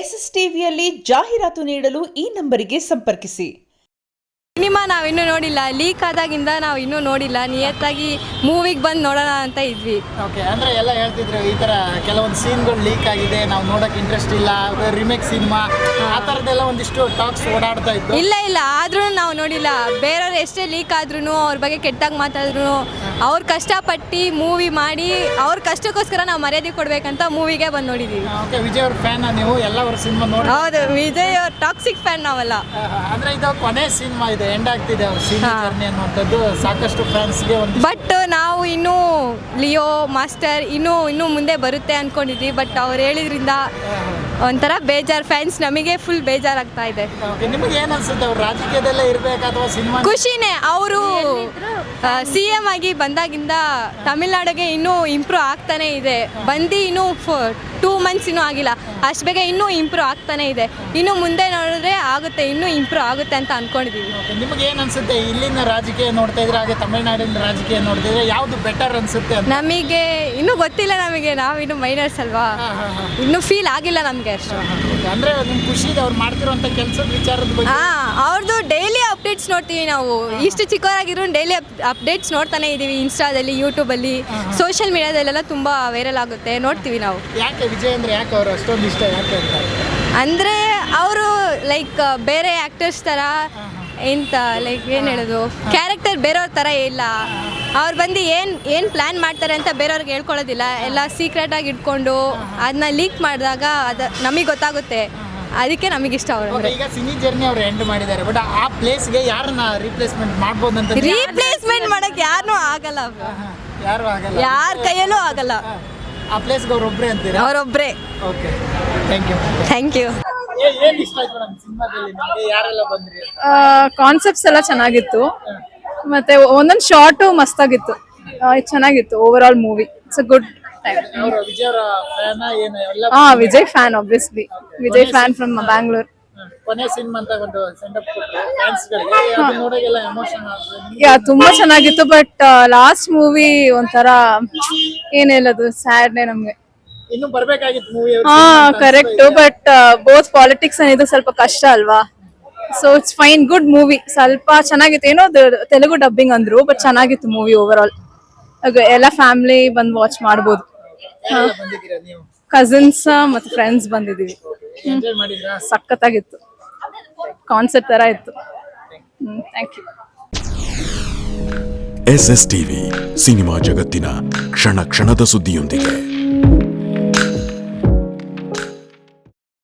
S S ಟಿವಿಯಲ್ಲಿ ಜಾಹೀರಾತು ನೀಡಲು ಈ ನಂಬರಿಗೆ ಸಂಪರ್ಕಿಸಿ. ಸಿನಿಮಾ ನಾವಿನ್ನೂ ನೋಡಿಲ್ಲ, ಲೀಕ್ ಆದಾಗಿಂದ ನಾವು ಇನ್ನೂ ನೋಡಿಲ್ಲ. ನಿಯತ್ತಾಗಿ ಮೂವಿಗೆ ಬಂದು ನೋಡೋಣ ಅಂತ ಇದ್ವಿ. ಓಕೆ, ಅಂದರೆ ಎಲ್ಲ ಹೇಳ್ತಿದ್ರು ಈ ಥರ ಕೆಲವೊಂದು ಸೀನ್ಗಳು ಲೀಕ್ ಆಗಿದೆ, ನಾವು ನೋಡೋಕೆ ಇಂಟ್ರೆಸ್ಟ್ ಇಲ್ಲ, ರಿಮೇಕ್ ಸಿನಿಮಾ ಆ ಥರದ್ದೆಲ್ಲ ಒಂದಿಷ್ಟು ಟಾಕ್ಸ್ ಓಡಾಡ್ತಾ ಇತ್ತು. ಇಲ್ಲ ಆದ್ರೂ ನಾವು ನೋಡಿಲ್ಲ. ಬೇರೆಯವ್ರು ಎಷ್ಟೇ ಲೀಕ್ ಆದ್ರೂ ಅವ್ರ ಬಗ್ಗೆ ಕೆಟ್ಟಾಗಿ ಮಾತಾಡಿದ್ರು ಅವ್ರು ಕಷ್ಟಪಟ್ಟು ಮೂವಿ ಮಾಡಿ ಅವ್ರ ಕಷ್ಟಕ್ಕೋಸ್ಕರ ನಾವು ಮರ್ಯಾದೆ ಕೊಡ್ಬೇಕಂತ ಮೂವಿಗೆ ಬಂದು ನೋಡಿದ್ದೀವಿ. ಓಕೆ, ವಿಜಯ್ ಅವ್ರ ಫ್ಯಾನ್ ನೀವು? ಎಲ್ಲ ಅವ್ರ ಸಿನಿಮಾ ನೋಡಿ? ಹೌದು, ವಿಜಯ್ ಅವ್ರ ಟಾಕ್ಸಿಕ್ ಫ್ಯಾನ್ ನಾವೆಲ್ಲ. ಅಂದರೆ ಇದು ಕೊನೆ ಸಿನಿಮಾ ಇದೆ, ಎಂಡ್ ಆಗ್ತಿದೆ ಅವ್ರ ಸಿನಿಮಾ ಜರ್ನಿ ಅನ್ನುವಂಥದ್ದು ಸಾಕಷ್ಟು ಫ್ಯಾನ್ಸ್ಗೆ ಒಂದು. ಬಟ್ ನಾವು ಇನ್ನೂ ಲಿಯೋ ಮಾಸ್ಟರ್ ಇನ್ನೂ ಮುಂದೆ ಬರುತ್ತೆ ಅಂದ್ಕೊಂಡಿದ್ವಿ. ಬಟ್ ಅವ್ರು ಹೇಳಿದ್ರಿಂದ ಒಂಥರ ಬೇಜಾರು, ಫ್ಯಾನ್ಸ್ ನಮಗೆ ಫುಲ್ ಬೇಜಾರಾಗ್ತಾ ಇದೆ. ನಿಮಗೆ ಏನು ಅನ್ಸುತ್ತೆ, ಅವ್ರು ರಾಜಕೀಯದಲ್ಲೇ ಇರಬೇಕಾ ಅಥವಾ ಸಿನಿಮಾ? ಖುಷಿನೇ. ಅವರು CM ಆಗಿ ಬಂದಾಗಿಂದ ತಮಿಳ್ನಾಡಿಗೆ ಇನ್ನೂ ಇಂಪ್ರೂವ್ ಆಗ್ತಾನೆ ಇದೆ. ಬಂದು ಇನ್ನೂ 2 months ಇನ್ನೂ ಆಗಿಲ್ಲ, ಅಷ್ಟು ಬೇಗ ಇನ್ನೂ ಇಂಪ್ರೂವ್ ಆಗ್ತಾನೆ ಇದೆ. ಇನ್ನು ಮುಂದೆ ನೋಡಿದ್ರೆ ಆಗುತ್ತೆ, ಇನ್ನೂ ಇಂಪ್ರೂವ್ ಆಗುತ್ತೆ ಅಂತ ಅಂದ್ಕೊಂಡಿದ್ದೀವಿ. ನಿಮಗೆ ಏನು ಅನ್ಸುತ್ತೆ, ಇಲ್ಲಿನ ರಾಜಕೀಯ ನೋಡ್ತಾ ಇದ್ರೆ ಹಾಗೆ ತಮಿಳ್ನಾಡಿನ ರಾಜಕೀಯ ನೋಡ್ತಿದ್ರೆ ಯಾವುದು ಬೆಟರ್ ಅನ್ಸುತ್ತೆ? ನಮಗೆ ಇನ್ನೂ ಗೊತ್ತಿಲ್ಲ, ನಾವಿನ್ನು ಮೈನರ್ಸ್ ಅಲ್ವಾ, ಇನ್ನೂ ಫೀಲ್ ಆಗಿಲ್ಲ ನಮಗೆ ಅಷ್ಟು. ಅಂದರೆ ನಿಮ್ಮ ಖುಷಿ ಇದೆ ಅವ್ರು ಮಾಡ್ತಿರೋಂಥ ಕೆಲಸದ ವಿಚಾರದ ಬಗ್ಗೆ? ಅವ್ರದ್ದು ಡೈಲಿ ಅಪ್ಡೇಟ್ಸ್ ನೋಡ್ತೀವಿ ನಾವು. ಇಷ್ಟು ಚಿಕ್ಕವರಾಗಿರೋ ಡೈಲಿ ಅಪ್ಡೇಟ್ಸ್ ನೋಡ್ತಾನೆ ಇದ್ದೀವಿ. ಇನ್ಸ್ಟಾದಲ್ಲಿ, ಯೂಟ್ಯೂಬಲ್ಲಿ, ಸೋಷಿಯಲ್ ಮೀಡಿಯಾದಲ್ಲೆಲ್ಲ ತುಂಬ ವೈರಲ್ ಆಗುತ್ತೆ, ನೋಡ್ತೀವಿ ನಾವು. ಯಾಕೆ ವಿಜಯ್ ಅಂದರೆ ಯಾಕೆ ಅವರು ಅಷ್ಟೊಂದು ಇಷ್ಟ ಯಾಕೆ ಅಂತ? ಅಂದರೆ ಅವರು ಲೈಕ್ ಬೇರೆ ಆ್ಯಕ್ಟರ್ಸ್ ಥರ ಎಂತ ಲೈಕ್ ಏನು ಹೇಳೋದು, ಕ್ಯಾರೆಕ್ಟರ್ ಬೇರೆಯವ್ರ ಥರ ಇಲ್ಲ. ಅವ್ರು ಬಂದು ಏನು ಪ್ಲ್ಯಾನ್ ಮಾಡ್ತಾರೆ ಅಂತ ಬೇರೆಯವ್ರಿಗೆ ಹೇಳ್ಕೊಳ್ಳೋದಿಲ್ಲ. ಎಲ್ಲ ಸೀಕ್ರೆಟಾಗಿ ಇಟ್ಕೊಂಡು ಅದನ್ನ ಲೀಕ್ ಮಾಡಿದಾಗ ಅದು ನಮಗೆ ಗೊತ್ತಾಗುತ್ತೆ. ಅದಕ್ಕೆ ನಮಗಿಷ್ಟ ಅವರು. ಈಗ ಸಿನಿ ಜರ್ನಿ ಅವ್ರು ಎಂಡ್ ಮಾಡಿದ್ದಾರೆ, ಬಟ್ ಆ ಪ್ಲೇಸ್ಗೆ ಯಾರನ್ನ ರೀಪ್ಲೇಸ್ಮೆಂಟ್ ಮಾಡ್ಬೋದು ಅಂತ? ರೀಪ್ಲೇಸ್ಮೆಂಟ್ ಮಾಡೋಕ್ಕೆ ಯಾರನ್ನೂ ಆಗಲ್ಲ, ಯಾರು ಆಗಲ್ಲ, ಯಾರ ಕೈಯಲ್ಲೂ ಆಗಲ್ಲ. ಆ ಪ್ಲೇಸ್ಗೆ ಅವರೊಬ್ಬರೇ ಅಂತೀರಾ? ಅವರೊಬ್ಬರೇ. Okay, thank you. ಏನು ಇಷ್ಟ ಆಯ್ತು ಮೇಡಮ್ ಸಿನಿಮಾದಲ್ಲಿ ನಿಮಗೆ? ಯಾರೆಲ್ಲ ಬಂದ್ರಿ? ಕಾನ್ಸೆಪ್ಟ್ಸ್ ಎಲ್ಲ ಚೆನ್ನಾಗಿತ್ತು, ಮತ್ತೆ ಒಂದೊಂದು ಶಾರ್ಟು ಮಸ್ತಾಗಿತ್ತು, ಚೆನ್ನಾಗಿತ್ತು. Over all movie it's a good time. ಅವರು ವಿಜಯ್ ಅವರ ಫ್ಯಾನ್ ಏನು? ಎಲ್ಲ Vijay fan, obviously Vijay fan from Bangalore. ಕೊನೆ ಸಿನಿಮಾ ಅಂತ ಒಂದು ಸೆಂಡ್-ಅಪ್ ಕೊಟ್ಟರು ಫ್ಯಾನ್ಸ್ ಗಳಿಗೆ, ಅದು ನೋಡೋಕೆಲ್ಲ ಎಮೋಷನ್ ಆಗುತ್ತೆ. ಯಾ, ತುಂಬಾ ಚೆನ್ನಾಗಿತ್ತು. ಬಟ್ ಲಾಸ್ಟ್ ಮೂವಿ ಒಂಥರ ಏನ್ ಹೇಳೋದು, ಸ್ಯಾಡ್ನೇ ನಮ್ಗೆ. ಇನ್ನು ಬರ್ಬೇಕಾಗಿತ್ತು movie. Correct. But both politics ಅನ್ನೋದು ಸ್ವಲ್ಪ ಕಷ್ಟ ಅಲ್ವಾ. So it's fine, good movie. ಸ್ವಲ್ಪ ಚೆನ್ನಾಗಿತ್ತು. ಏನೋ ತೆಲುಗು ಡಬ್ಬಿಂಗ್ ಅಂದ್ರು, ಬಟ್ ಚೆನ್ನಾಗಿತ್ತು ಮೂವಿ ಓವರ್ ಆಲ್. ಎಲ್ಲ ಫ್ಯಾಮಿಲಿ ಬಂದು ವಾಚ್ ಮಾಡ್ಬೋದು. ಕಸಿನ್ಸ್ ಮತ್ತೆ ಫ್ರೆಂಡ್ಸ್ ಬಂದಿದೀವಿ. ಸಖತ್ತಾಗಿತ್ತು, ಕಾನ್ಸೆಪ್ಟ್ ತರ ಇತ್ತು. Thank you. SS TV, cinema ಜಗತ್ತಿನ ಕ್ಷಣ ಕ್ಷಣದ ಸುದ್ದಿಯೊಂದಿಗೆ.